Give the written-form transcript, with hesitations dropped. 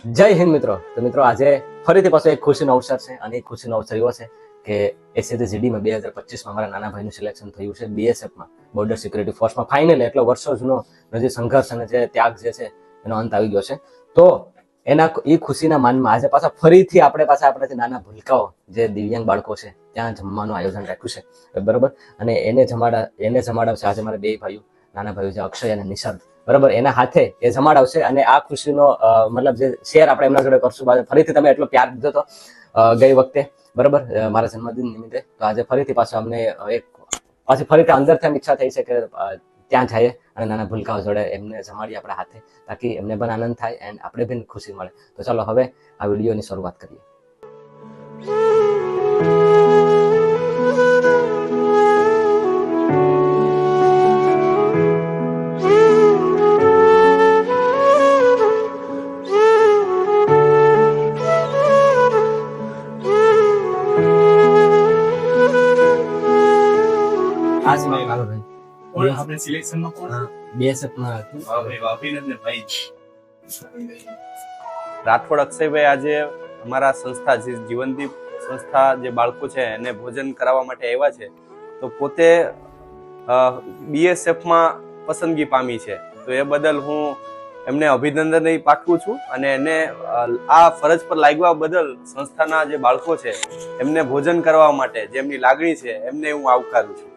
જય હિન્દ મિત્રો. તો મિત્રો આજે ફરીથી પાછો એક ખુશીનો અવસર છે અને એ ખુશીનો અવસર એવો છે કે એસસીજીડીમાં 2025માં મારા નાના ભાઈનું સિલેક્શન થયું છે બીએસએફમાં, બોર્ડર સિક્યુરિટી ફોર્સમાં. ફાઇનલી એટલો વર્ષો જૂનો જે સંઘર્ષ અને જે ત્યાગ જે છે એનો અંત આવી ગયો છે. તો એના એ ખુશીના માનમાં આજે પાછા ફરીથી આપણાથી નાના ભૂલકાઓ જે દિવ્યાંગ બાળકો છે ત્યાં જમવાનું આયોજન રાખ્યું છે, બરોબર. અને એને જમાડાવશે આજે મારા બે ભાઈઓ, નાના ભાઈઓ જે અક્ષય અને નિશાંત, બરાબર. એના હાથે એ જમાડાવશે અને આ ખુશીનો મતલબ જે શેર આપણે એમના જોડે કરશું. ફરીથી તમે એટલો પ્યાર દીધો હતો ગઈ વખતે, બરાબર, મારા જન્મદિન નિમિત્તે. તો આજે ફરીથી પાછો અમને પાછી ફરીથી અંદરથી એમ ઈચ્છા થઈ છે કે ત્યાં જઈએ અને નાના ભૂલકાઓ જોડે એમને જમાડીએ આપણા હાથે, તાકી એમને પણ આનંદ થાય એન્ડ આપણે પણ ખુશી મળે. તો ચાલો હવે આ વિડીયોની શરૂઆત કરીએ. આ છે મારો નાનો ભાઈ. આપણે સિલેક્શનમાં કોણ? બીએસએફમાં હતું. વાહ ભાઈ વાહ, અભિનંદન ભાઈ. રાઠોડ અક્ષયભાઈ આજે અમારા સંસ્થા જે જીવનદીપ સંસ્થા જે બાળકો છે એને ભોજન કરાવવા માટે આવ્યા છે. તો પોતે બીએસએફમાં પસંદગી પામી છે, તો એ બદલ હું એમને અભિનંદન પાઠવું છું અને એને આ ફરજ પર લાગવા બદલ સંસ્થાના જે બાળકો છે એમને ભોજન કરવા માટે જે એમની લાગણી છે એમને હું આવકારું છું.